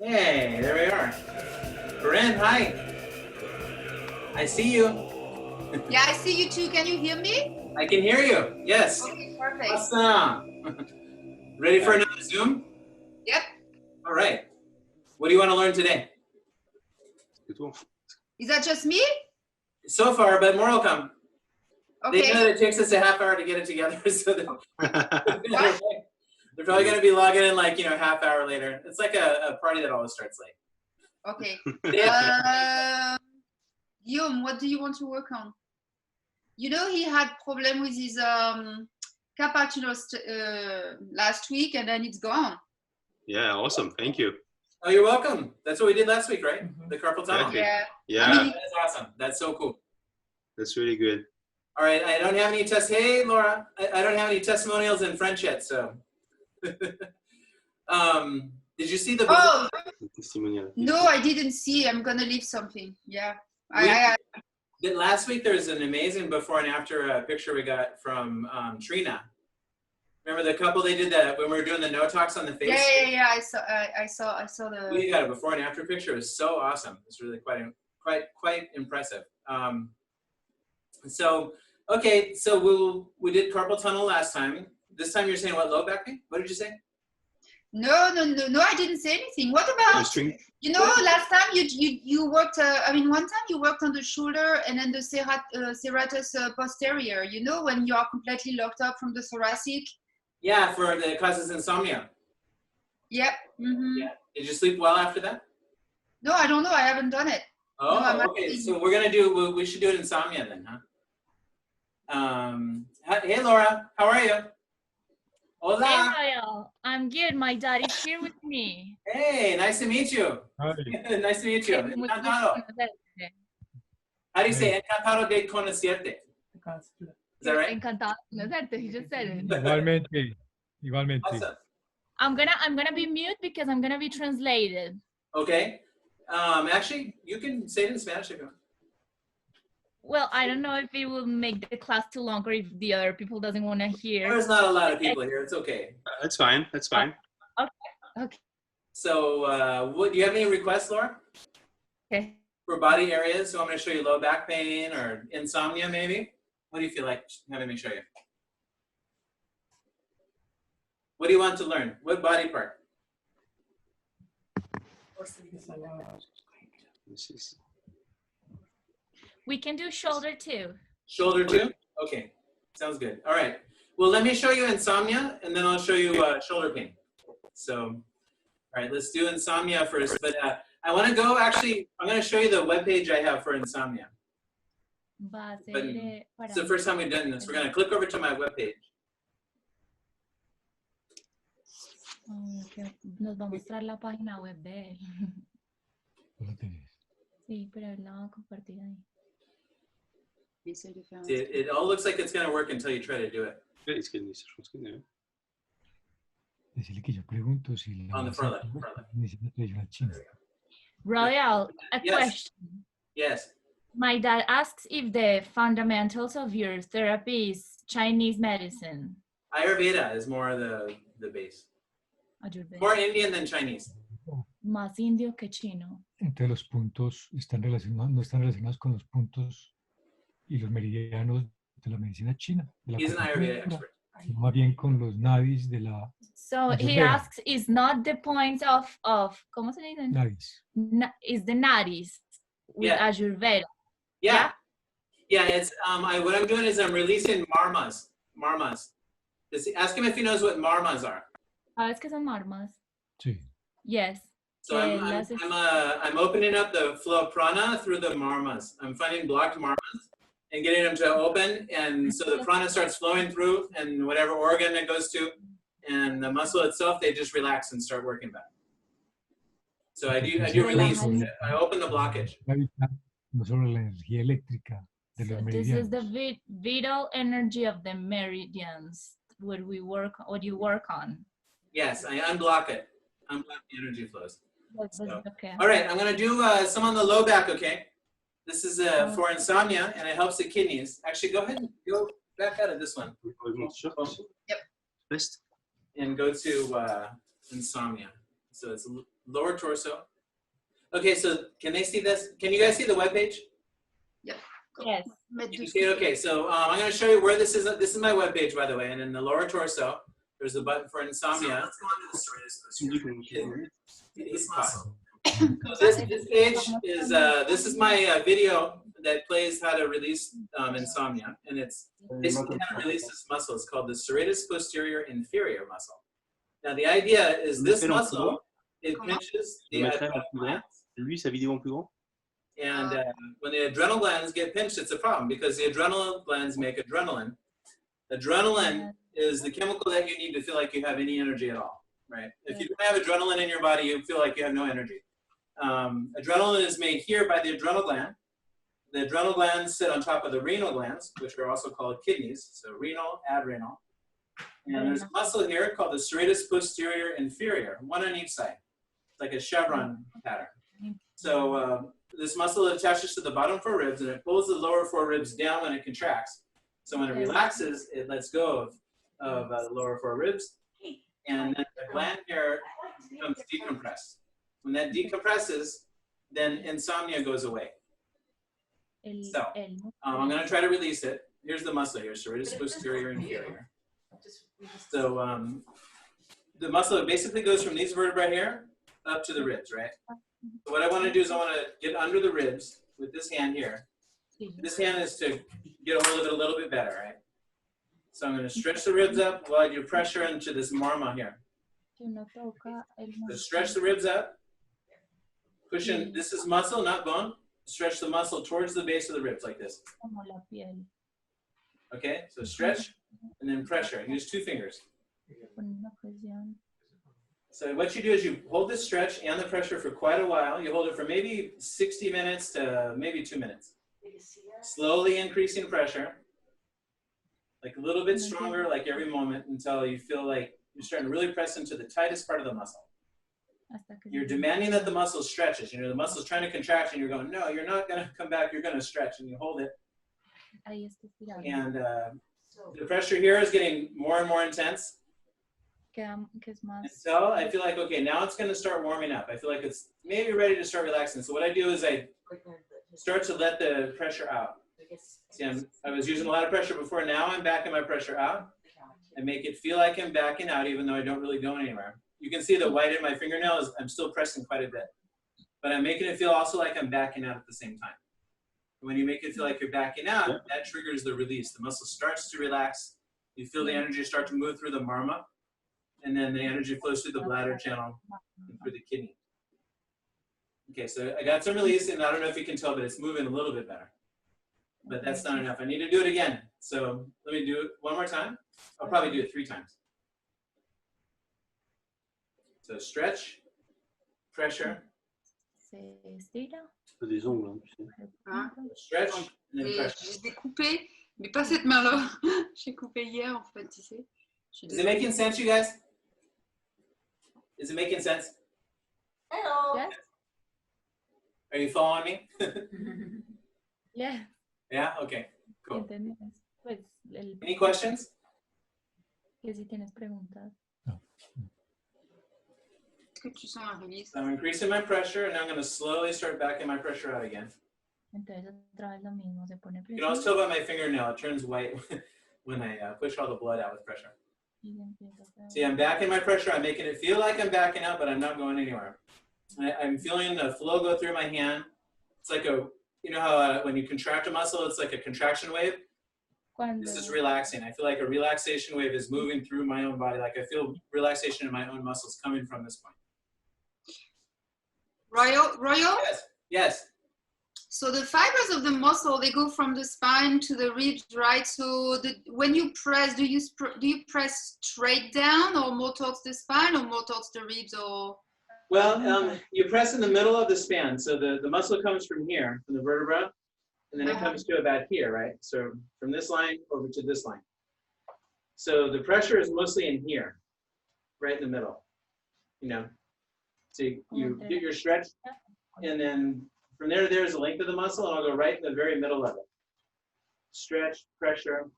Hey, there we are. Corinne, hi. I see you. Yeah, I see you too. Can you hear me? I can hear you. Yes. Okay, perfect. Awesome. Ready for another Zoom? Yep. All right. What do you want to learn today? Is that just me? So far, but more will come. Okay. They know that it takes us a half hour to get it together, so What? they're probably going to be logging in like, half hour later. It's like a party that always starts late. Okay. Guillaume, what do you want to work on? You know, he had problem with his cappuccino last week, and then it's gone. Yeah, awesome. Thank you. Oh, you're welcome. That's what we did last week, right? The carpal tunnel. Yeah. Yeah, I mean, That's awesome. That's so cool. that's really good. All right, I don't have any Hey, Laura, I don't have any testimonials in French yet, so. Did you see the? Oh Testimonial. no, I didn't see. I'm gonna leave something. Yeah. Last week there was an amazing before and after picture we got from Trina. Remember the couple they did that when we were doing the no talks on the face? Yeah. I saw the. We got a before and after picture. It was so awesome. It's really quite impressive. So okay, so we did carpal tunnel last time. This time you're saying what, low back pain? What did you say? No, I didn't say anything. What about, last time you worked, one time you worked on the shoulder and then the serratus posterior, when you are completely locked up from the thoracic? Yeah, for the causes insomnia. Yep. Mm-hmm. Yeah. Did you sleep well after that? No, I don't know. I haven't done it. Oh, no, okay. So we should do it insomnia then, huh? Hey, Laura, how are you? Hola. Hey, Rael. I'm good. My dad is here with me. Hey, nice to meet you. Hi. Nice to meet you. Encantado. How do you say encantado de conocerte? Is that right? Encantado de conocerte. He just said it. Igualmente. Awesome. I'm gonna be mute because I'm gonna be translated. Okay. Actually, you can say it in Spanish if you want. Well, I don't know if it will make the class too long or if the other people doesn't want to hear. There's not a lot of people here. It's okay. That's fine. That's fine. Okay. So, do you have any requests, Laura? Okay. For body areas? So I'm going to show you low back pain or insomnia, maybe. What do you feel like having me show you? What do you want to learn? What body part? We can do shoulder too. Shoulder too? Okay, sounds good. All right. Well, let me show you insomnia, and then I'll show you shoulder pain. So, all right, let's do insomnia first. But I want to go, actually, I'm going to show you the webpage I have for insomnia. But it's the first time we've done this. We're going to click over to my webpage. Nos va a mostrar la página web de él. Sí, pero él la va a compartir ahí. It all looks like it's going to work until you try to do it. Decirle que yo pregunto si On the front left. Royal, a question. Yes. My dad asks if the fundamentals of your therapy is Chinese medicine. Ayurveda is more the base. Ayurveda. More Indian than Chinese. Más indio que chino. Entonces los puntos no están relacionados con los puntos y los meridianos de la medicina china. He's an Ayurveda expert. Más bien con los nadis de la. So he asks, is not the point of ¿cómo se dice? Nadis. Is the nadis with Ayurveda? Yeah. Yeah, it's what I'm doing is I'm releasing marmas. Ask him if he knows what marmas are. ¿Sabes qué son marmas? Sí. Yes. So I'm opening up the flow of prana through the marmas. I'm finding blocked marmas and getting them to open, and so the prana starts flowing through, and whatever organ it goes to, and the muscle itself, they just relax and start working back. So I do release. I open the blockage. No solo la energía eléctrica de los meridianos. This is the vital energy of the meridians. What you work on. Yes, I unblock it. Unblock the energy flows. So, okay. All right, I'm going to do some on the low back, okay? This is for insomnia, and it helps the kidneys. Actually, go ahead and go back out of this one. Yep. And go to insomnia. So it's lower torso. Okay, so can they see this? Can you guys see the webpage? Yes. Mettre You de- see it? Okay, so I'm going to show you where this is. This is my webpage, by the way, and in the lower torso, there's a button for insomnia. Tu me dis comment tu fais. This page is this is my video that plays how to release insomnia, and it's basically how to release this muscle. It's called the serratus posterior inferior muscle. Now the idea is this muscle, it pinches the adrenal glands, Lui, sa vidéo en plus grand. and when the adrenal glands get pinched, it's a problem because the adrenal glands make adrenaline. Adrenaline is the chemical that you need to feel like you have any energy at all, right? If you don't have adrenaline in your body, you feel like you have no energy. Adrenaline is made here by the adrenal gland. The adrenal glands sit on top of the renal glands, which are also called kidneys, so renal, adrenal. And there's a muscle here called the serratus posterior inferior, one on each side. It's like a chevron pattern. So this muscle attaches to the bottom four ribs, and it pulls the lower four ribs down when it contracts. So when it relaxes, it lets go of the lower four ribs, and then the gland here becomes decompressed. When that decompresses, then insomnia goes away. So I'm going to try to release it. Here's the muscle here, serratus posterior inferior. So the muscle basically goes from these vertebrae here up to the ribs, right? So what I want to do is I want to get under the ribs with this hand here. This hand is to get a hold of it a little bit better, right? So I'm going to stretch the ribs up while I do pressure into this marma here. So stretch the ribs up. Push in. This is muscle, not bone. Stretch the muscle towards the base of the ribs like this. Okay, so stretch and then pressure. Use two fingers. So what you do is you hold the stretch and the pressure for quite a while. You hold it for maybe 60 minutes to maybe 2 minutes. Slowly increasing pressure, like a little bit stronger, like every moment, until you feel like you're starting to really press into the tightest part of the muscle. You're demanding that the muscle stretches. You know, the muscle's trying to contract, and you're going, no, you're not going to come back. You're going to stretch, and you hold it. And the pressure here is getting more and more intense. Until I feel like, okay, now it's going to start warming up. I feel like it's maybe ready to start relaxing. So what I do is I start to let the pressure out. See, I was using a lot of pressure before. Now I'm backing my pressure out. I make it feel like I'm backing out, even though I don't really go anywhere. You can see the white in my fingernails. I'm still pressing quite a bit. But I'm making it feel also like I'm backing out at the same time. When you make it feel like you're backing out, that triggers the release. The muscle starts to relax. You feel the energy start to move through the marma. And then the energy flows through the bladder channel and through the kidney. Okay, so I got some release, and I don't know if you can tell, but it's moving a little bit better. But that's not enough. I need to do it again. So let me do it one more time. I'll probably do it 3 times. So stretch, pressure, Des ongles, tu sais. Hein? stretch, and then Et pressure. je l'ai coupé, mais pas cette main-là. J'ai coupé hier, en fait, tu sais. Is it making sense, you guys? Is it making sense? Hello. Yes. Are you following me? Yeah. Yeah? Okay, cool. Pues, Any questions? que si tienes preguntas. Est-ce que tu sens la release? So I'm increasing my pressure, and I'm going to slowly start backing my pressure out again. Entonces otra vez lo mismo, se pone You can also tell by my fingernail, it turns white when I push all the blood out with pressure. See, I'm backing my pressure. I'm making it feel like I'm backing out, but I'm not going anywhere. I'm feeling the flow go through my hand. It's like you know how when you contract a muscle, it's like a contraction wave? This is relaxing. I feel like a relaxation wave is moving through my own body. Like I feel relaxation in my own muscles coming from this point. Royal? Yes, yes. So the fibers of the muscle, they go from the spine to the ribs, right? So when you press, do you press straight down or more towards the spine or more towards the ribs or? Well, you press in the middle of the span. So the muscle comes from here, from the vertebra, and then it comes to about here, right? So from this line over to this line. So the pressure is mostly in here, right in the middle, you know. So you get your stretch, and then from there to there is the length of the muscle, and I'll go right in the very middle of it. Stretch, pressure.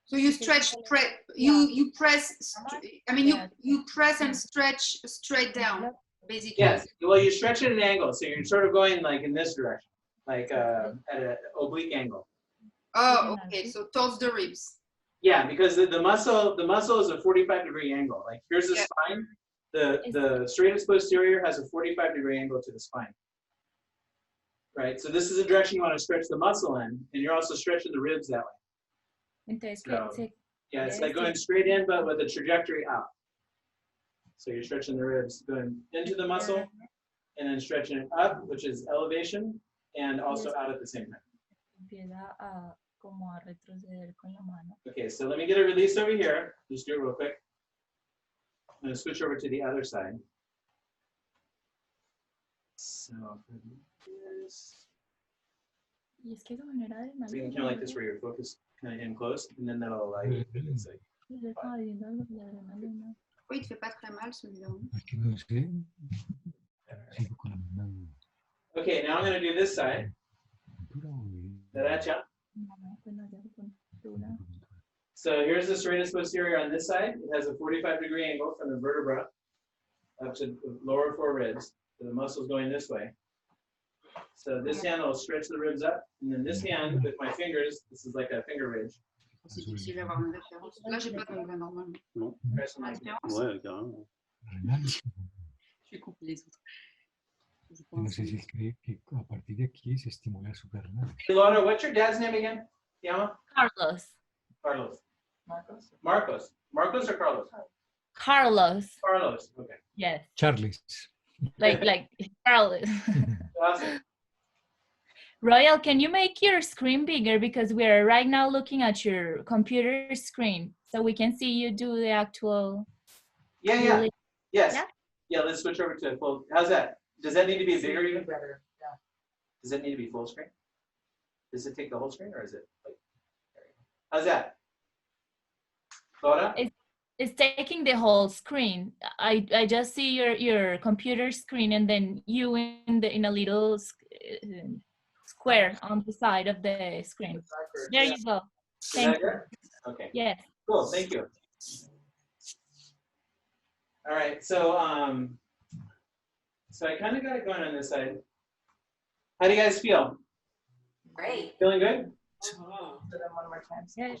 So you stretch, you press, I mean, you press and stretch straight down. basically. Yes. Well, you stretch at an angle, so you're sort of going like in this direction, like at an oblique angle. Oh, okay. So towards the ribs. Yeah, because the muscle is a 45-degree angle. Like here's the Yeah. spine. The straightest posterior has a 45-degree angle to the spine. Right. So this is the direction you want to stretch the muscle in, and you're also stretching the ribs that way. Entonces, So, se- yeah, it's Yes, like going straight in, but with a trajectory out. So you're stretching the ribs, going into the muscle, and then stretching it up, which is elevation, and also out at the same time. empieza a como a retroceder con la mano. Okay, so let me get a release over here. Just do it real quick. I'm going to switch over to the other side. So for this, Y es que esa manera de so you can kind of like this where you're focused kind of in close, and then that'll allow you to do this. Like, Oui, il te fait pas très mal celui-là. Aquí no sé. Sigo con la misma okay, now I'm going to do this side. pintura o Derecha. So here's the serratus posterior on this side. It has a 45-degree angle from the vertebra up to the lower four ribs. So the muscle's going this way. So this hand will stretch the ribs up, and then this hand with my fingers, this is like a finger ridge. C'est difficile d'avoir une référence. Là, j'ai pas de normalement. Non. Press on my- Ouais, carrément. renal. Je vais couper les autres. Je No pense. sé si cree que a partir de aquí se estimula su renal. Hey, Laura, what's your dad's name again? Yama? Carlos. Carlos. Marcos? Marcos. Marcos or Carlos? Carlos. Carlos. Okay. Yes. Charles. Like Carlos. Awesome. Royal, can you make your screen bigger? Because we are right now looking at your computer screen. So we can see you do the actual. Yeah, yeah. really- Yes. Yeah? Yeah, let's switch over to full. How's that? Does that need to be bigger even? Does it need to be full screen? Does it take the whole screen or is it like? How's that? Laura? It's taking the whole screen. I just see your computer screen and then you in a little square on the side of the screen. There you go. Is Thank that you. good? Okay. Yes. Cool, thank you. All right, so so I kind of got it going on this side. How do you guys feel? Great. Feeling good? Yes.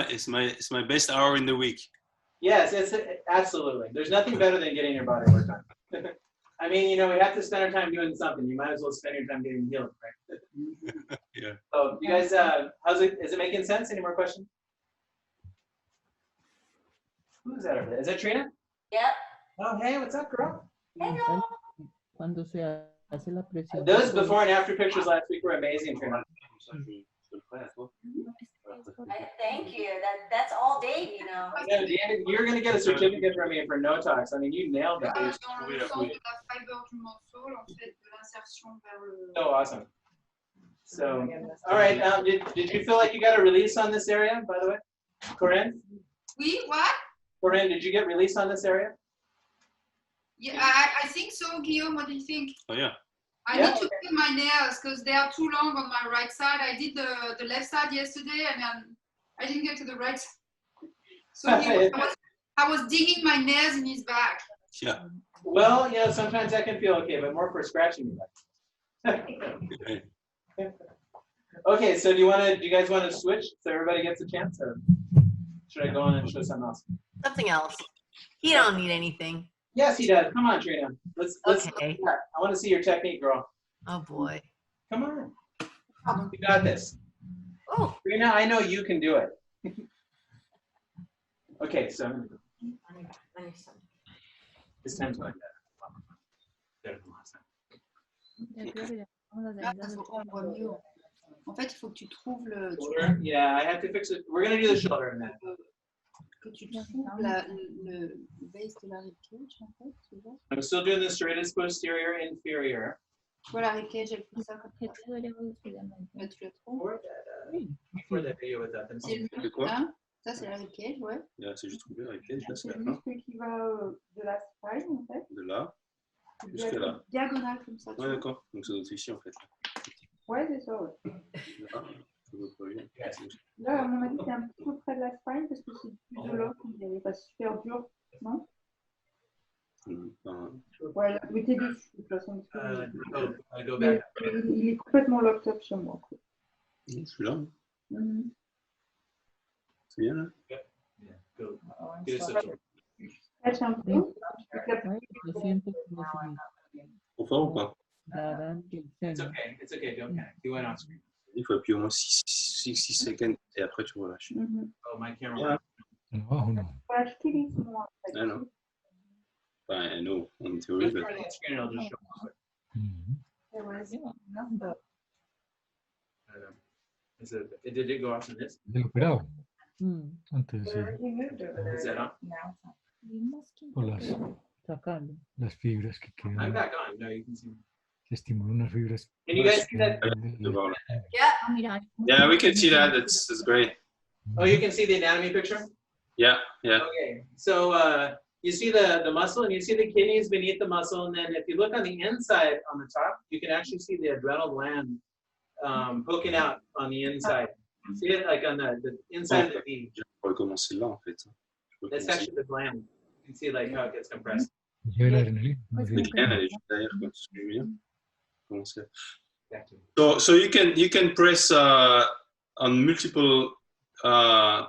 It's my best hour in the week. Yes, it's absolutely. There's nothing better than getting your body work on. I mean, you know, we have to spend our time doing something. You might as well spend your time getting healed, right? Yeah. So, you guys, how's it? Is it making sense? Any more questions? Who's that over there? Is that Trina? Yep. Oh, hey, what's up, girl? Hello. Cuando se hace la presión. Those before and after pictures last week were amazing, Trina. Thank you. That's all Dave, you know. Yeah, David, you're gonna get a certificate from me for no talks. I mean, you nailed that. Dans le sens de la fibre du morceau, en fait, de l'insertion vers le. So awesome. So, all right. Did you feel like you got a release on this area, by the way? Corinne? Oui, what? Corinne, did you get release on this area? Yeah, I think so, Guillaume. What do you think? Oh yeah. I need to cut my nails because they are too long on my right side. I did the left side yesterday and I didn't get to the right side. So I was digging my nails in his back. Yeah. Well, you know, sometimes that can feel okay, but more for scratching your back. Okay, so do you guys want to switch so everybody gets a chance, or should I go on and show something else? Something else. You don't need anything. Yes, he does. Come on, Trina. Let's Okay. I want to see your technique, girl. Oh boy. Come on. You got this. Oh. Trina, I know you can do it. Okay, so this time's going better than last time. Là, ça se voit mieux. En fait, il faut que tu trouves le. Shoulder? Yeah, I have to fix it. We're gonna do the shoulder in a minute. Que tu trouves le base de la ribcage, en fait. Tu vois? I'm still doing the serratus posterior inferior. Tu vois la ribcage, elle fait ça comme ça. Là, tu le trouves. Before that video was up. C'est le De quoi? hein? Ça, c'est la ribcage, ouais. Là, c'est juste trouvé avec les, là, c'est C'est la le fin. muscle qui va de la spine, en fait. De là. Il Jusque doit là. être diagonale comme ça. tu Ouais, vois. d'accord. Donc ça doit être ici en fait. Ouais, c'est ça, ouais. Là. Là, à mon avis, c'est un petit peu près de la spine parce que c'est plus de l'os, il n'est pas super dur, non? Ouais, mettez dessus de toute façon. Parce que I go back. il est complètement locked up sur moi. Je suis là. Mhm. C'est bien là. Yeah, go. Get it situated. Stretch un peu. Ay, lo siento como si me Trop fort ou pas? daran el It's seno. okay. It's okay. Don't panic. You went on screen. Il faut appuyer au moins 6 secondes et après tu relâches. Mhm. Oh, my camera. Yeah. Abajo no. Faut acheter les soins, en fait. Ah non. Enfin, no, en Just théorie. bring that screen and I'll just show you. Mhm. There was Yeah. number. Did it go off in this? Del operado, Mm, antes sí, He moved over there. Is that on? Now. por sacarlo. las fibras que I'm quedan, back on. No, you can see me. se estimulan unas fibras. Can you guys see that? Ah, mira, Yeah, we can see that. That's great. Oh, you can see the anatomy picture? Yeah, yeah. Okay. So you see the muscle and you see the kidneys beneath the muscle. And then if you look on the inside on the top, you can actually see the adrenal gland poking out on the inside. See it like on the inside of the knee. Je pourrais commencer là en fait. Je pourrais That's commencer. actually the gland. You can see like how it gets compressed. Lleva la adrenalina. Pues Le no, gland, elle est juste derrière, quoi. C'est ce que je veux dire. Commencer. Back to me. So you can press on multiple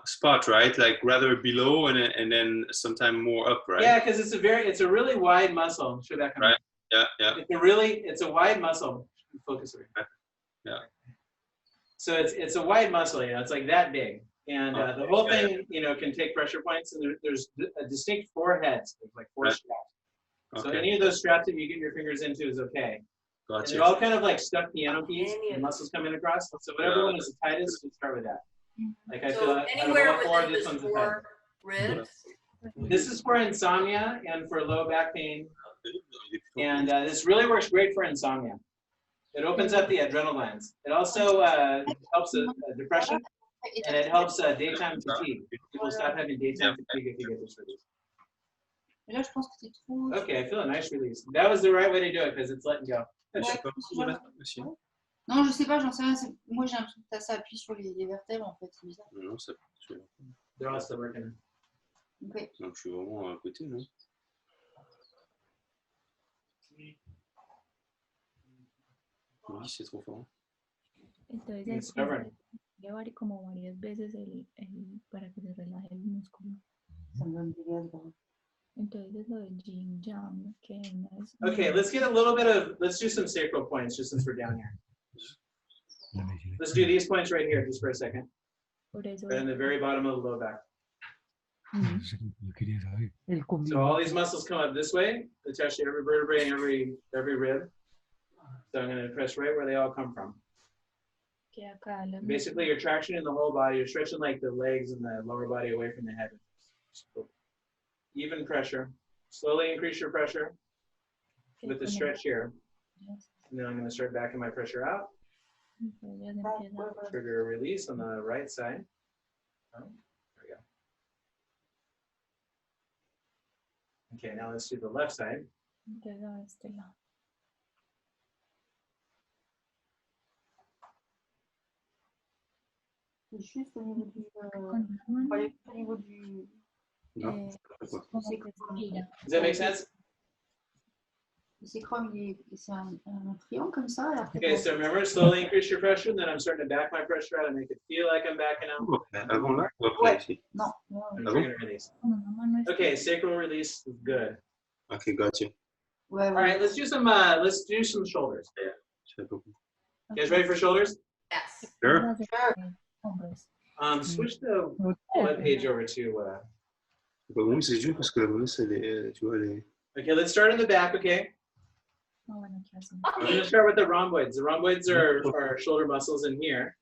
spots, right? Like rather below and then sometime more up, right? Yeah, because it's a really wide muscle. Show that kind Right. Yeah, yeah. it's a wide muscle. Focus over. Yeah. So it's a wide muscle, it's like that big. And the whole Yeah, thing, can take pressure points, and there's a distinct four heads. There's like four Right. straps. So Okay. any of those straps that you get your fingers into is okay. And Gotcha. they're all kind of like stuck piano keys, the muscles coming across. So whatever one is the tightest, you start with that. Like I feel So out of anywhere all four, within this the one's the tightest. 4 ribs. This is for insomnia and for low back pain. And this really works great for insomnia. It opens up the adrenal glands. It also helps depression, and it helps daytime fatigue. People stop having daytime fatigue if you get this release. Et là, je pense que c'est trop. Okay, I feel a nice release. That was the right way to do it because it's letting go. Je sais pas pourquoi là, aussi. Non, je sais pas, j'en sais rien. Moi, j'ai l'impression que ça appuie sur les vertèbres, en fait. C'est bizarre. Non, ça. They're all still working. Ok. Donc je suis vraiment à côté, non? Oui, c'est trop fort. entonces It's es stubborn. llevar como varias veces para que se relaje el músculo. Ça me donne des gaz. Bon. Entonces lo de Jin Yang, que no es. Okay, let's do some sacral points just since we're down here. La medida. Let's do these points right here just for a second. Por eso Right in the very bottom of the low back. Mm, Eso es lo que yo quería saber. el So combinado. all these muscles come up this way, attach to every vertebrae and every rib. So I'm going to press right where they all come from. que acá la Basically, you're tractioning the whole body. You're stretching like the legs and the lower body away from the head. Even pressure. Slowly increase your pressure with the stretch here. And then I'm going to start backing my pressure out. Entonces empieza Trigger a release on the right side. Oh, there we go. Okay, now let's do the left side. entonces a este lado. C'est juste au niveau du. Con la mano, Au niveau du. Non, eh, c'est quoi? como que estira. Does that make sense? Le sacrum, c'est un triangle comme ça. Et après, Okay, so remember, slowly increase your pressure. Then I'm starting to back my pressure out and make it feel like I'm backing out. Avant là ou après Ouais. ici? non. And Ah trigger release. Con una mano estira. Okay, sacral release is good. Ok, gotcha. Ouais, All right, let's do some shoulders. Je sais pas. You guys ready for shoulders? Yes. Sure. Las de hombros. Switch the Ok. web page over to. C'est pas bon, c'est juste parce que la bonus, elle est, tu vois, elle est. Okay, let's start in the back. Okay, Ah, bueno, ¿qué hacen? I'm going to start with the rhomboids. The rhomboids are shoulder muscles in here.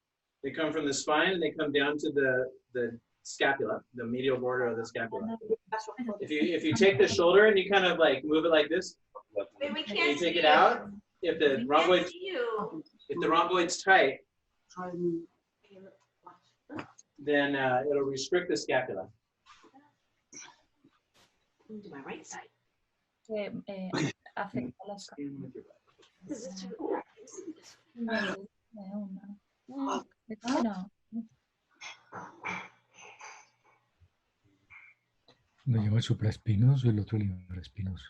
They come from the spine and they come down to the scapula, the medial border of the scapula. If you take the shoulder and you kind of like move it like this, Wait, we and you can't see take it you. out, if the We can't rhomboids see you. if the rhomboid's tight, then it'll restrict the scapula. To my right side. Que afecta las In with your butt. This is too. de una. Etcétera. Uno llama el supraespinoso y el otro el infraespinoso.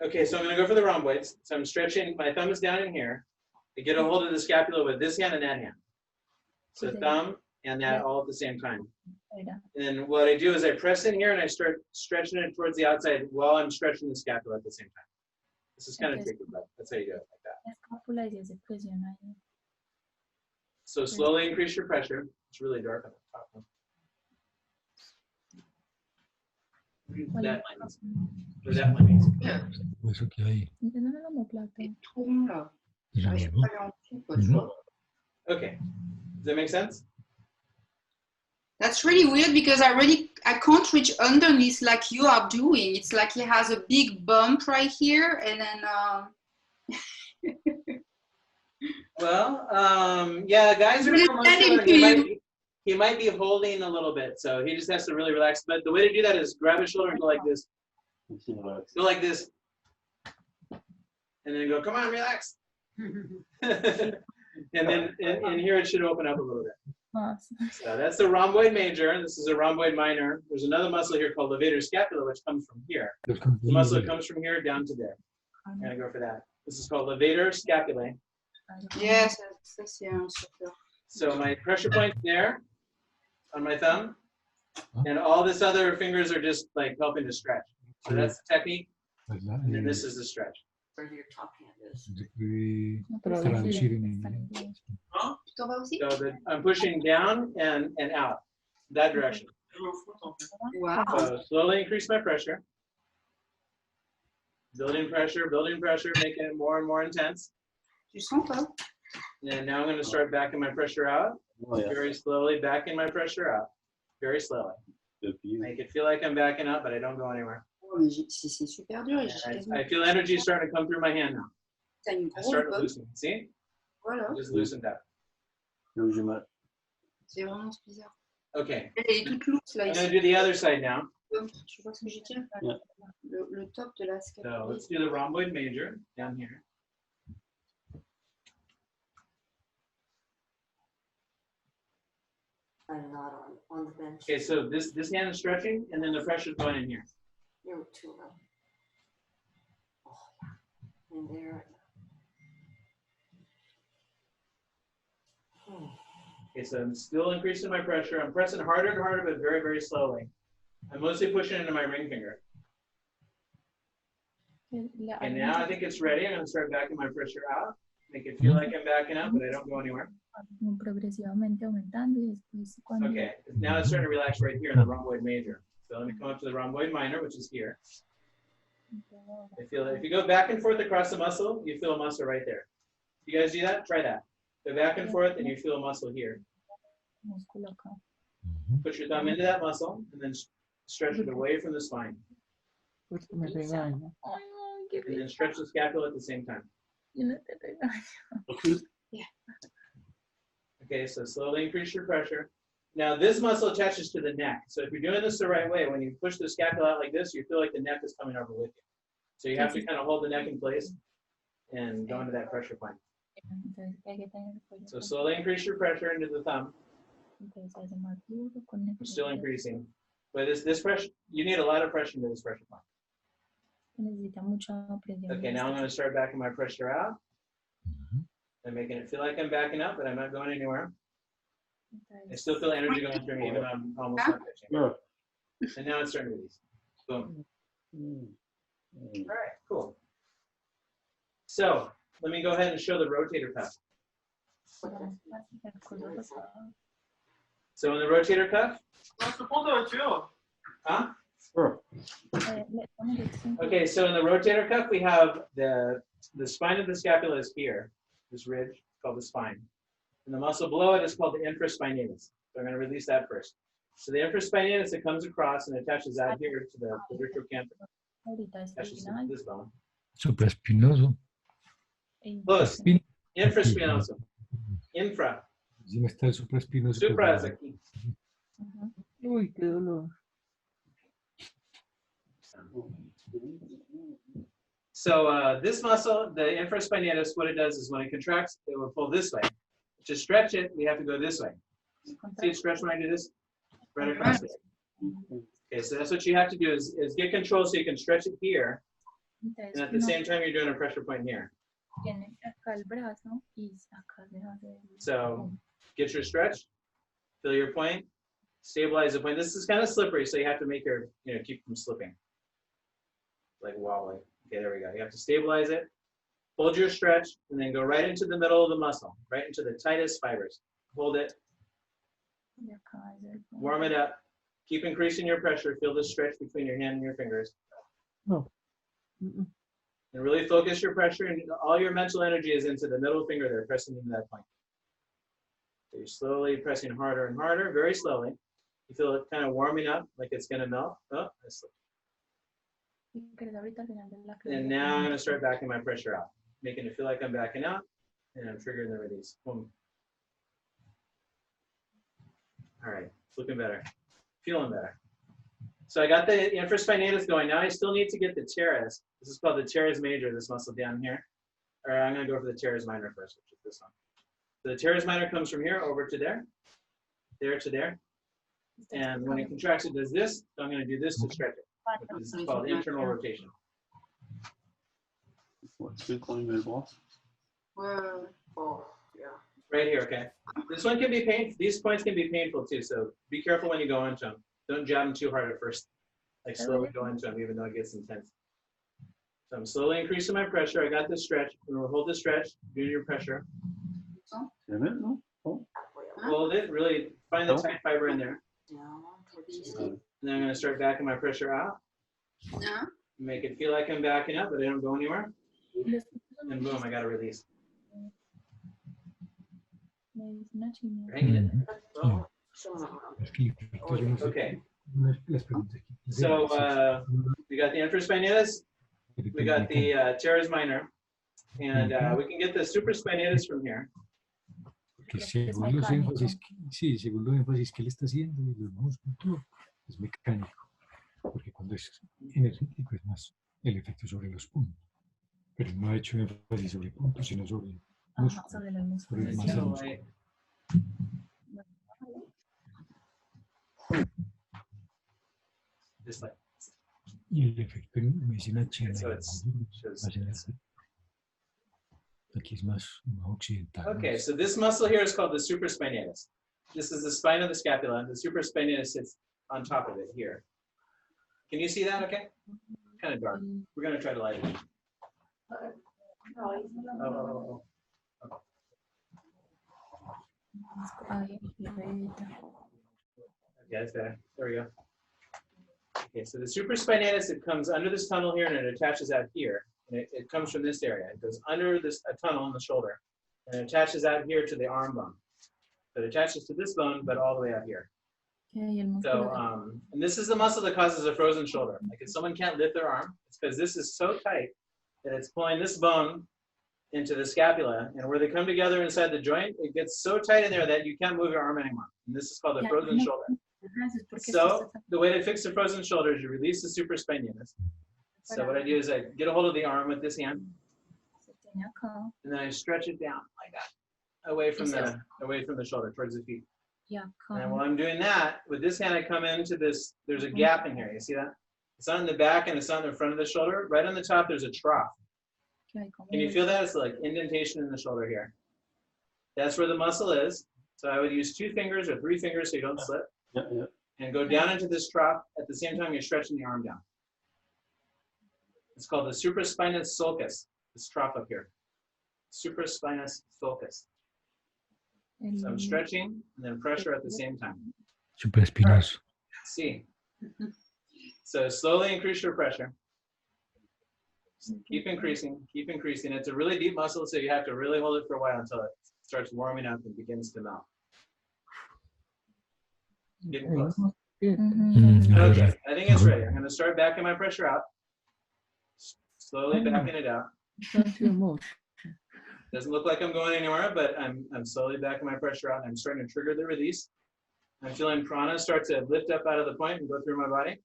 Okay, so I'm gonna go for the rhomboids. So I'm stretching, my thumb is down in here. I get a hold of the scapula with this hand and that hand. So thumb and that all at the same time. And what I do is I press in here and I start stretching it towards the outside while I'm stretching the scapula at the same time. This is kind of tricky, but that's how you do it, like that. La escápula y se presiona ahí. So slowly increase your pressure. It's really dark on the top one. That one means. Or that one means. Eso que hay. ¿Entienden el omóplato? Tout rond là. Es lo J'arrive mismo. pas à aller en dessous, quoi, tu vois. Okay. Does that make sense? That's really weird because I can't reach underneath like you are doing. It's like he has a big bump right here and then Well, yeah, guys are Just more let him muscular. feel. He might be holding a little bit, so he just has to really relax. But the way to do that is grab his shoulder and go like this. Go like this. And then go, come on, relax. And then in here it should open up a little bit. Más. So that's the rhomboid major. This is a rhomboid minor. There's another muscle here called levator scapula, which comes from here. The muscle that comes from here down to there. I'm gonna go for that. This is called levator scapulae. yes, ça c'est un super. So my pressure point there on my thumb, and all this other fingers are just like helping to stretch. So that's the technique, and then this is the stretch. Where your top hand is. Se puede No, pero traducir sí, en está en inglés. inglés. Tu t'en vas aussi? So I'm pushing down and out, that direction. Wow. So slowly increase my pressure. Building pressure, making it more and more intense. Tu sens pas? And now I'm going to start backing my pressure out. Very slowly, backing my pressure out. Very slowly. Make it feel like I'm backing up, but I don't go anywhere. Oh, mais c'est super dur. And I feel energy starting to come through my hand now. T'as une I grosse start to botte. loosen. See? Voilà. Just loosened up. C'est vraiment bizarre. Okay. Elle est toute loose là I'm going ici. to do the other side now. Tu vois ce que j'ai dit? Yeah. Le top de la So scapula. let's do the rhomboid major down here. I'm not on the bench. Okay, so this hand is stretching, and then the pressure's going in here. You're too low. Oh, yeah. And there. Okay, so I'm still increasing my pressure. I'm pressing harder and harder, but very, very slowly. I'm mostly pushing into my ring finger. And now I think it's ready. I'm going to start backing my pressure out. Make it feel like I'm backing up, but I don't go anywhere. Como progresivamente aumentando y después cuando Okay, now it's starting to relax right here in the rhomboid major. So let me come up to the rhomboid minor, which is here. I feel it. If you go back and forth across the muscle, you feel a muscle right there. You guys do that? Try that. Go back and forth, and you feel a muscle here. músculo acá. Put your thumb into that muscle, and then stretch it away from the spine. Porque me regaña. Ay, no, qué And then stretch the scapula at the same time. Yo no te regaño. Okay, so slowly increase your pressure. Now this muscle attaches to the neck. So if you're doing this the right way, when you push the scapula out like this, you feel like the neck is coming over with you. So you have to kind of hold the neck in place and go into that pressure point. Entonces hay que tener el cuello So slowly increase your pressure into the thumb. entonces se hace más duro con el I'm still increasing. But this pressure, you need a lot of pressure into this pressure point. necesita mucha presión. Okay, now I'm going to start backing my pressure out and making it feel like I'm backing up, but I'm not going anywhere. I still feel energy going through me, even though I'm almost not touching. And now it's starting to release. Boom. All right, cool. So let me go ahead and show the rotator cuff. So in the rotator cuff, huh? Okay, so in the rotator cuff, we have the spine of the scapula is here, this ridge called the spine. And the muscle below it is called the infraspinatus. So I'm going to release that first. So the infraspinatus, it comes across and attaches out here to the retrocanther. Attaches to this bone. Supraespinoso. Close. Infraspinoso. Infra. Encima está el supraespinoso. Supra is aquí. Uy, qué dolor. So this muscle, the infraspinatus, what it does is when it contracts, it will pull this way. To stretch it, we have to go this way. See it stretch when I do this? Right across there. Okay, so that's what you have to do is get control so you can stretch it here. And at the same time, you're doing a pressure point here. So get your stretch, feel your point, stabilize the point. This is kind of slippery, so you have to make your, keep from slipping. Like wobbling. Okay, there we go. You have to stabilize it, hold your stretch, and then go right into the middle of the muscle, right into the tightest fibers. Hold it, warm it up, keep increasing your pressure, feel the stretch between your hand and your fingers. No. And really focus your pressure, and all your mental energy is into the middle finger there, pressing into that point. So you're slowly pressing harder and harder, very slowly. You feel it kind of warming up, like it's going to melt. Oh, I slipped. And now I'm going to start backing my pressure out, making it feel like I'm backing out, and I'm triggering the release. Boom. All right, it's looking better, feeling better. So I got the infraspinatus going. Now I still need to get the teres. This is called the teres major, this muscle down here. Or I'm going to go for the teres minor first, which is this one. So the teres minor comes from here over to there to there. And when it contracts, it does this. So I'm going to do this to stretch it. This is called internal rotation. Oh, yeah. Right here, okay? This one can be painful. These points can be painful too, so be careful when you go into them. Don't jab them too hard at first. Like slowly go into them, even though it gets intense. So I'm slowly increasing my pressure. I got this stretch. And we'll hold the stretch, do your pressure. Hold it, really find the tight fiber in there. And then I'm going to start backing my pressure out. Make it feel like I'm backing up, but I don't go anywhere. And boom, I got a release. Hanging in there. No. Okay. So we got the infraspinatus, we got the teres minor, and we can get the supraspinatus from here. Que según los énfasis, sí, según los énfasis que él está haciendo y los músculos, es mecánico, porque cuando es energético es más el efecto sobre los puntos, pero no ha hecho énfasis sobre puntos, sino sobre músculos, sobre el masa muscular. Y el efecto en medicina china, aquí es más occidental. Okay, so this muscle here is called the supraspinatus. This is the spine of the scapula. The supraspinatus sits on top of it here. Can you see that okay? Kind of dark. We're going to try to light it. Oh. Okay, that's better. There we go. Okay, so the supraspinatus, it comes under this tunnel here and it attaches out here. And it comes from this area. It goes under a tunnel in the shoulder and it attaches out here to the arm bone. So it attaches to this bone, but all the way out here. So, and this is the muscle that causes a frozen shoulder. Like if someone can't lift their arm, it's because this is so tight that it's pulling this bone into the scapula, and where they come together inside the joint, it gets so tight in there that you can't move your arm anymore. And this is called a frozen shoulder. So the way to fix the frozen shoulder is you release the supraspinatus. So what I do is I get a hold of the arm with this hand, and then I stretch it down like that, away from the shoulder towards the feet. And while I'm doing that, with this hand I come into this, there's a gap in here, you see that? It's on the back and it's on the front of the shoulder. Right on the top there's a trough. Can you feel that? It's like indentation in the shoulder here. That's where the muscle is. So I would use 2 fingers or 3 fingers so you don't slip. And go down into this trough. At the same time, you're stretching the arm down. It's called the supraspinous sulcus, this trough up here. Supraspinous sulcus. So I'm stretching and then pressure at the same time. Supraespinoso. See. So slowly increase your pressure. Keep increasing, keep increasing. It's a really deep muscle, so you have to really hold it for a while until it starts warming up and begins to melt. Getting close. Okay, I think it's ready. I'm going to start backing my pressure out. Slowly backing it out. Doesn't look like I'm going anywhere, but I'm slowly backing my pressure out and I'm starting to trigger the release. I'm feeling prana start to lift up out of the point and go through my body.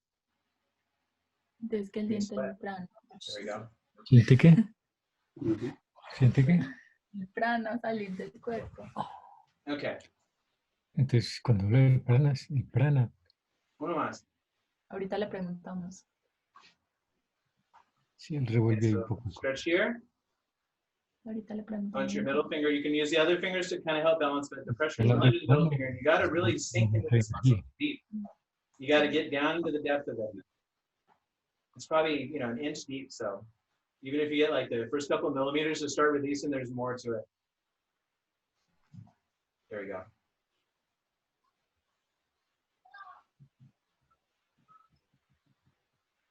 There we go. ¿Siente qué? Mhm. ¿Siente qué? El prana salir del cuerpo. Okay, Entonces, cuando hablo del prana, uno más. Ahorita le preguntamos. sí, él Okay, revuelve un so poco. stretch here. Ahorita le Onto preguntamos. your middle finger. You can use the other fingers to kind of help balance, but the pressure is Claro, under the middle claro. finger. And you got to really sink into this muscle deep. You got to get down to the depth of it. It's probably, you know, an inch deep. So even if you get like the first couple millimeters to start releasing, there's more to it. There we go.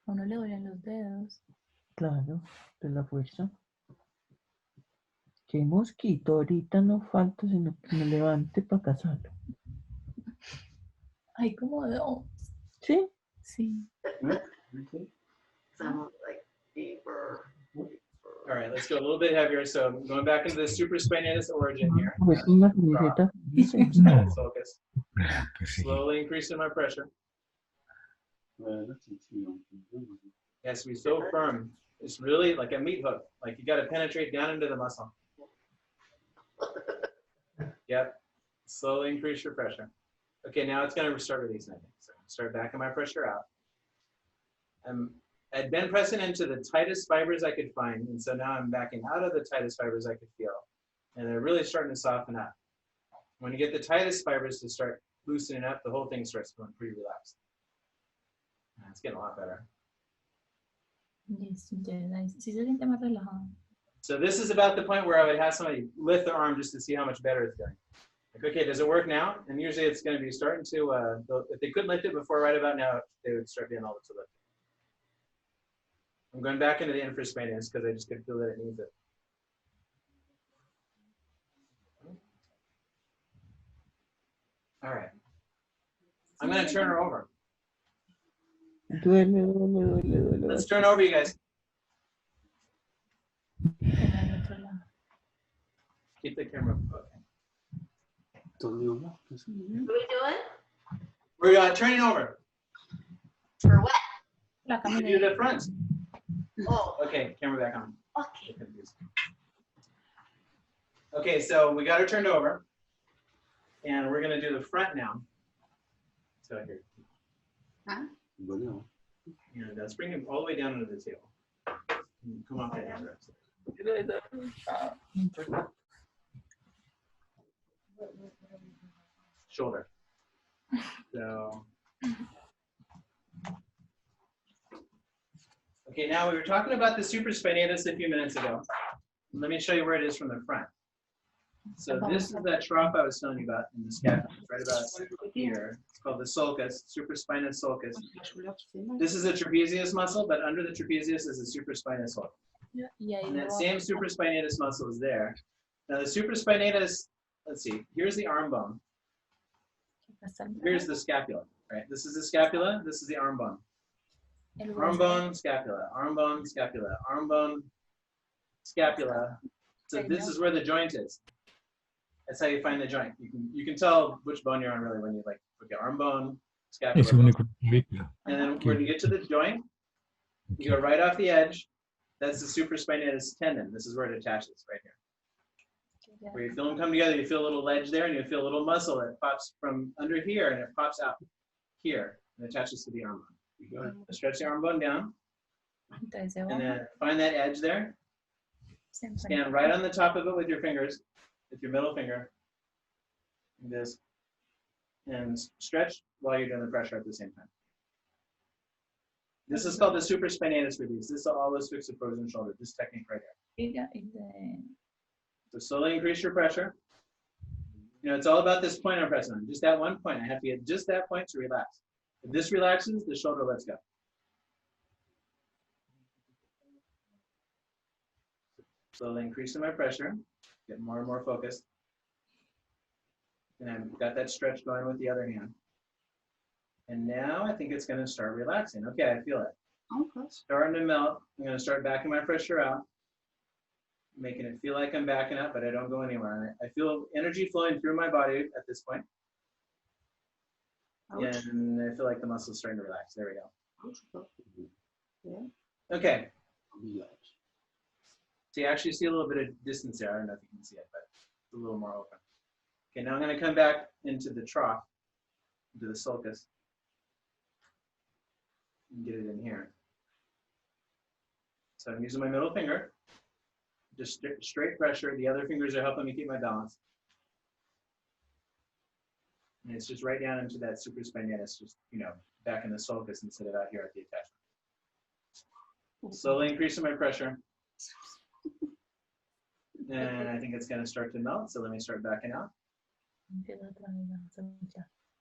A uno le duelen los dedos. Claro, de la fuerza. Qué mosquito, ahorita no falta, sino que me levante para cazarlo. Ay, como dos. ¿Sí? Sí. Sounds like deeper. All right, let's go a little bit heavier. So going back into the supraspinatus origin here. Pues una camiseta. No. Focus. Pues sí. Slowly increasing my pressure. It has to be so firm. It's really like a meat hook. Like you got to penetrate down into the muscle. Yep. Slowly increase your pressure. Okay, now it's going to start releasing, I think. So start backing my pressure out. I'd been pressing into the tightest fibers I could find, and so now I'm backing out of the tightest fibers I could feel. And they're really starting to soften up. When you get the tightest fibers to start loosening up, the whole thing starts feeling pretty relaxed. It's getting a lot better. Listo, entonces ahí sí se siente más relajado. So this is about the point where I would have somebody lift their arm just to see how much better it's doing. Like, okay, does it work now? And usually it's going to be starting to, if they couldn't lift it before, right about now, they would start being able to lift it. I'm going back into the infraspinatus because I just could feel that it needs it. All right. I'm going to turn her over. Duele. Let's turn over, you guys. Keep the camera. Okay. What are we doing? We're turning over. For what? La We camisa. do the front. Oh, Okay, camera back on. okay. Okay, so we got her turned over. And we're going to do the front now. So here. Huh? And let's bring him all the way down into the table. Come off that hand. Shoulder. So. Okay, now we were talking about the supraspinatus a few minutes ago. Let me show you where it is from the front. So this is that trough I was telling you about in the scapula, right about here. It's called the sulcus, supraspinous sulcus. This is a trapezius muscle, but under the trapezius is a supraspinous muscle. And that same supraspinatus muscle is there. Now the supraspinatus, let's see, here's the arm bone. Here's the scapula, right? This is the scapula, this is the arm bone. Arm bone, scapula, arm bone, scapula, arm bone, scapula. So this is where the joint is. That's how you find the joint. You can tell which bone you're on really when you like, okay, arm bone, scapula. Es único en la clavícula. And then when you get to the joint, you go right off the edge. That's the supraspinatus tendon. This is where it attaches, right here. Where you feel them come together, you feel a little ledge there, and you feel a little muscle that pops from under here, and it pops out here and attaches to the arm bone. Stretch the arm bone down, and then find that edge there. Stand right on the top of it with your fingers, with your middle finger, like this, and stretch while you're doing the pressure at the same time. This is called the supraspinatus release. This is always fix the frozen shoulder, this technique right here. So slowly increase your pressure. You know, it's all about this point I'm pressing on, just that one point. I have to get just that point to relax. If this relaxes, the shoulder lets go. Slowly increasing my pressure, get more and more focused. And I've got that stretch going with the other hand. And now I think it's going to start relaxing. Okay, I feel it. Okay. Starting to melt. I'm going to start backing my pressure out, making it feel like I'm backing up, but I don't go anywhere. I feel energy flowing through my body at this point. Ouch. And I feel like the muscle's starting to relax. There we go. Yeah. Okay. So you actually see a little bit of distance there. I don't know if you can see it, but it's a little more open. Okay, now I'm going to come back into the trough, into the sulcus, and get it in here. So I'm using my middle finger, just straight pressure. The other fingers are helping me keep my balance. And it's just right down into that supraspinatus, just, you know, back in the sulcus instead of out here at the attachment. Slowly increasing my pressure. And I think it's going to start to melt, so let me start backing out.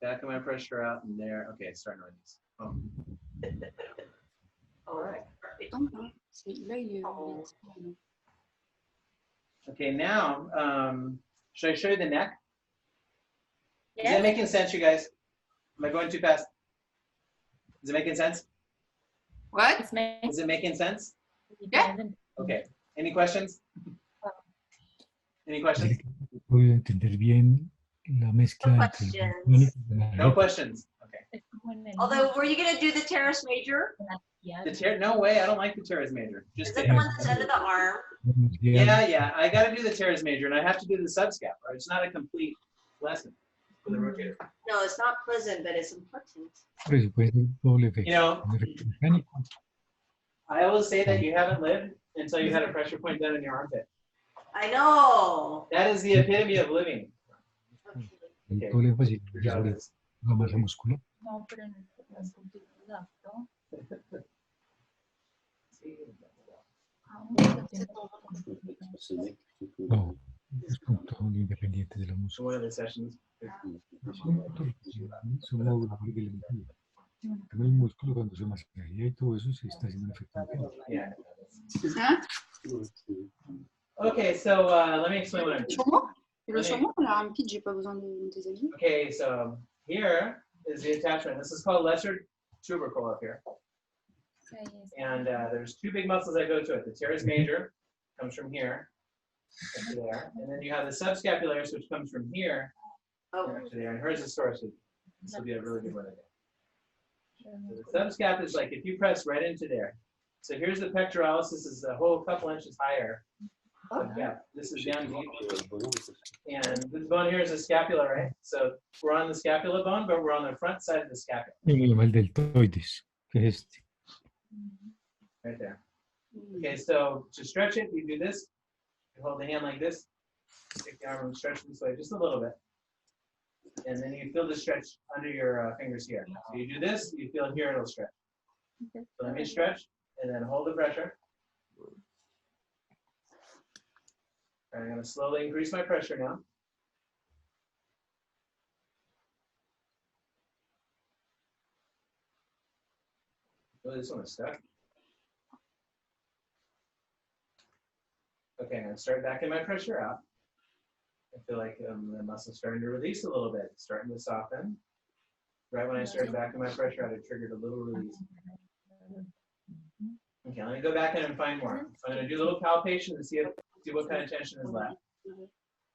Backing my pressure out, and there. Okay, it's starting to release. All right. Okay, now, should I show you the neck? Is that making sense, you guys? Am I going too fast? Is it making sense? What? Is it making sense? Yeah. Okay. Any questions? Any questions? Puedo entender bien la mezcla No entre questions. No questions. Okay. Although, were you going to do the teres major? No way. I don't like the teres major. Is Just that kidding. the one that's under the arm? Yeah. I got to do the teres major, and I have to do the subscapular. It's not a complete lesson for the rotator. No, it's not pleasant, but it's important. Por eso puede ser doble efecto. You know, Un efecto mecánico. I always say that you haven't lived until you had a pressure point down in your armpit. I know. That is the epitome of living. El Okay. doble énfasis Your job sobre is. la masa muscular. No, pero en el punto exacto. No, es punto independiente de la So musculatura. one of the sessions. Es un módulo de la musculatura. También el músculo cuando se masajea y todo eso se está haciendo un efecto mecánico. Yeah. Hein? Okay, so let me explain what I'm doing. Chaumont? Le chaumont, on l'a rapide, j'ai pas besoin de tes amis. Okay, so here is the attachment. This is called lesser tubercle up here. And there's two big muscles that go to it. The teres major comes from here up to there. And then you have the subscapularis, which comes from here Oh, up to there. And hers is thoracic. This will be a really good one today. So the subscap is like if you press right into there. So here's the pectoralis. This is a whole couple inches higher. Yeah, this is down deep. And this bone here is the scapula, right? So we're on the scapula bone, but we're on the front side of the scapula. En el deltoides, que es este. Right there. Okay, so to stretch it, you do this. You hold the hand like this. Take the arm and stretch this way just a little bit. And then you feel the stretch under your fingers here. So you do this, you feel here it'll stretch. So let me stretch and then hold the pressure. All right, I'm going to slowly increase my pressure now. Oh, this one is stuck. Okay, I'm going to start backing my pressure out. I feel like the muscle's starting to release a little bit, starting to soften. Right when I started backing my pressure out, it triggered a little release. Okay, let me go back in and find more. So I'm going to do a little palpation to see what kind of tension is left.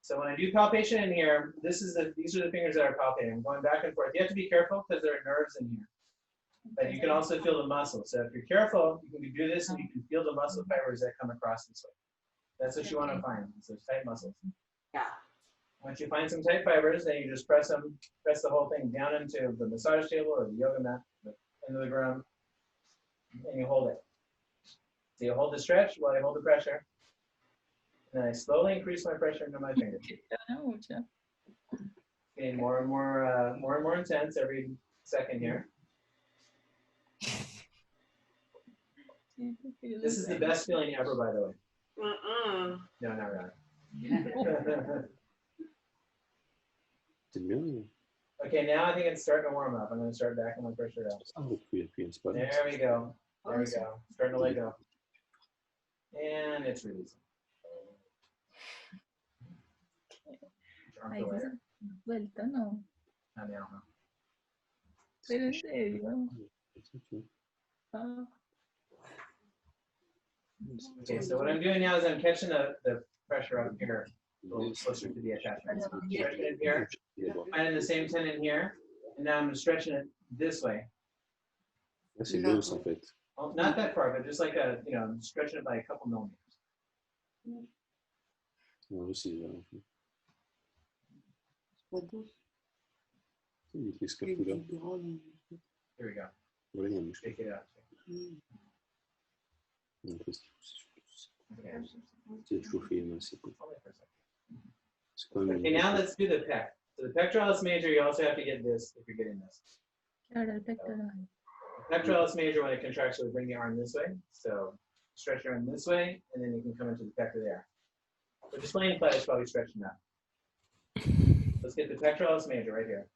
So when I do palpation in here, these are the fingers that are palpating. I'm going back and forth. You have to be careful because there are nerves in here. But you can also feel the muscle. So if you're careful, you can do this and you can feel the muscle fibers that come across this way. That's what you want to find. So tight muscles. yeah. Once you find some tight fibers, then you just press the whole thing down into the massage table or the yoga mat, into the ground, and you hold it. So you hold the stretch while you hold the pressure. And then I slowly increase my pressure into my fingers. Getting more and more intense every second here. This is the best feeling ever, by the way. No, not really. Okay, now I think it's starting to warm up. I'm going to start backing my pressure out. There we go. There we go. Starting to let go. And it's releasing. Ahí se vuelta, no. Not now, huh? Pero en serio. Ah. Okay, so what I'm doing now is I'm catching the pressure up here, a little closer to the attachment. So I'm stretching it here, finding the same tendon here, and now I'm stretching it this way. C'est loose en fait. Well, not that far, but just like I'm stretching it by a couple millimeters. Non, aussi, Pas douce. il fait ce que tu veux. Here we go. Voilà, il y a un muscle. Take it out. Okay. C'est chauffé, mais c'est cool. C'est quand même. Okay, now let's do the pec. So the pectoralis major, you also have to get this if you're getting this. Claro, el pectoral. Pectoralis major, when it contracts, will bring the arm this way. So stretch your arm this way, and then you can come into the pector there. So just laying flat is probably stretching that. Let's get the pectoralis major right here.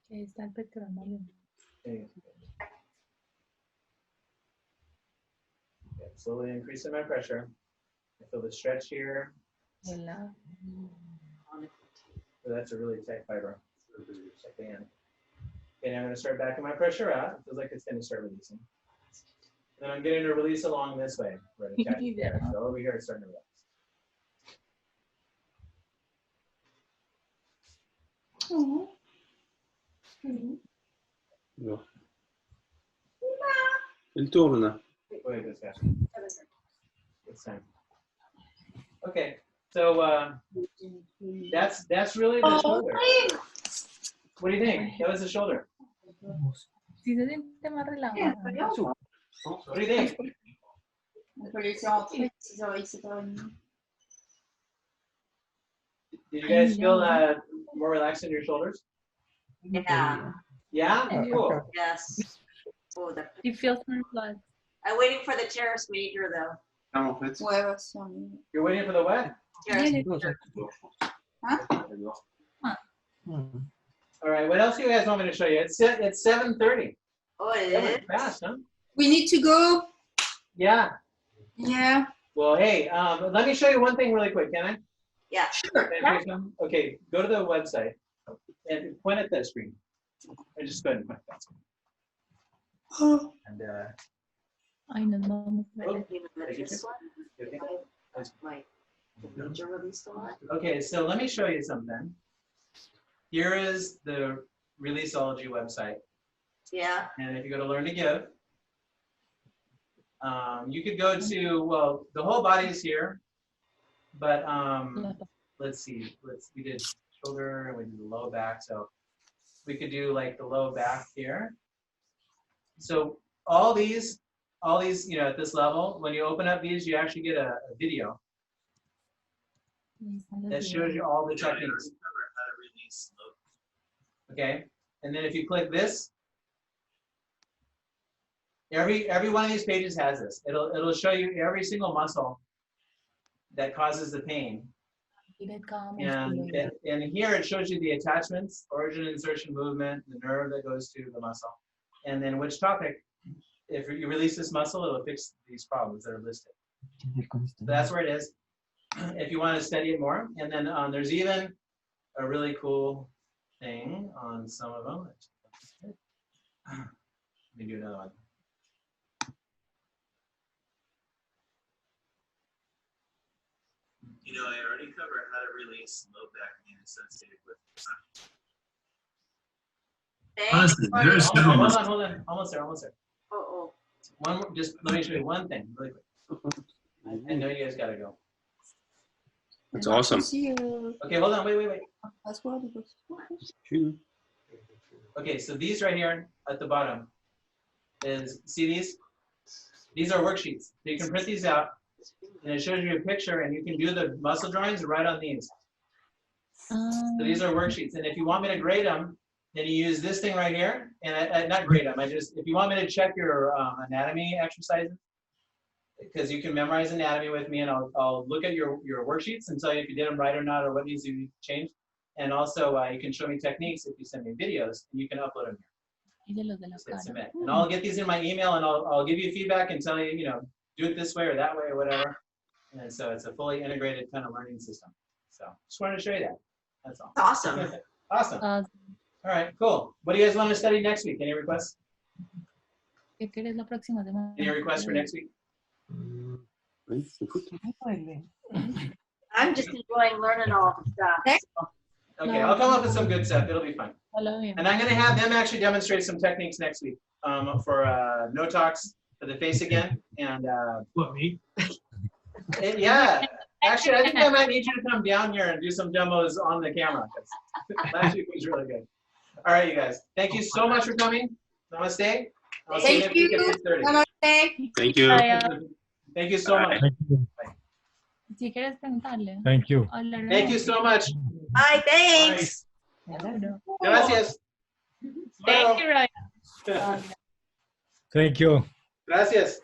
Okay, está el pectoral mayor. Okay, slowly increasing my pressure. I feel the stretch here. El lado. So that's a really tight fiber. At the end. Okay, now I'm going to start backing my pressure out. It feels like it's going to start releasing. Then I'm getting a release along this way. Right, attaching there. So over here it's starting to relax. No. Il tourne là. Wait, this guy. It's time. Okay, so that's really the shoulder. What do you think? That was the shoulder. Si se siente más relajado. What do you think? On peut laisser entrer 6h, 7h30. Did you guys feel more relaxed in your shoulders? Yeah. Yeah? Cool. Yes. Oh, It feels more flat. I'm waiting for the teres major though. Ah, en fait. Ouais, ouais, c'est en ligne. You're waiting for the what? Teres Yeah. major. All right, what else do you guys want me to show you? It's 7:30. Oh, it That is. went fast, huh? We need to go. Yeah. Yeah. Well, hey, let me show you one thing really quick, can I? Yeah. Sure. Can I show you something? Okay, go to the website and point at that screen. And just go ahead and point at that screen. And Ay, nos vamos. This one? Like, the major released a lot? okay, so let me show you something. Here is the Releaseology website. Yeah. And if you go to Learn to Give, you could go to, well, the whole body is here, but let's see, we did shoulder and we did the low back, so we could do like the low back here. So all these, you know, at this level, when you open up these, you actually get a video that shows you all the techniques. Okay, and then if you click this, every one of these pages has this. It'll show you every single muscle that causes the pain. And here it shows you the attachments, origin, insertion, movement, the nerve that goes to the muscle, and then which topic. If you release this muscle, it'll fix these problems that are listed. So that's where it is. If you want to study it more, and then there's even a really cool thing on some of them. Let me do another one. You know, I already covered how to release low back pain associated with. Honestly, there's Hold on. Almost there. Oh, One more, just let me show you one thing really quick. I know you guys gotta go. That's awesome. Okay, hold on, wait. Okay, so these right here at the bottom see these? These are worksheets. So you can print these out and it shows you a picture and you can do the muscle drawings right on these. So these are worksheets. And if you want me to grade them, then you use this thing right here and not grade them. If you want me to check your anatomy exercises, because you can memorize anatomy with me and I'll look at your worksheets and tell you if you did them right or not or what needs to be changed. And also you can show me techniques if you send me videos and you can upload them here. Just submit. And I'll get these in my email and I'll give you feedback and tell you, do it this way or that way or whatever. And so it's a fully integrated kind of learning system. So just wanted to show you that. That's all. awesome. Awesome. All right, cool. What do you guys want to study next week? Any requests? Any requests for next week? I'm just enjoying learning all the stuff. Okay, I'll come up with some good stuff. It'll be fun. And I'm going to have them actually demonstrate some techniques next week for no talks for the face again. And What, me? yeah, actually, I think I might need you to come down here and do some demos on the camera. 'Cause last week was really good. All right, you guys. Thank you so much for coming. Namaste. I'll see you next week at 6:30. Namaste. Thank you. Thank you so much. Thank you. Si quieres preguntarle. Thank you. Hola, Thank you so much. Bye, thanks. Gracias. Thank you, Roy. Thank you. Gracias.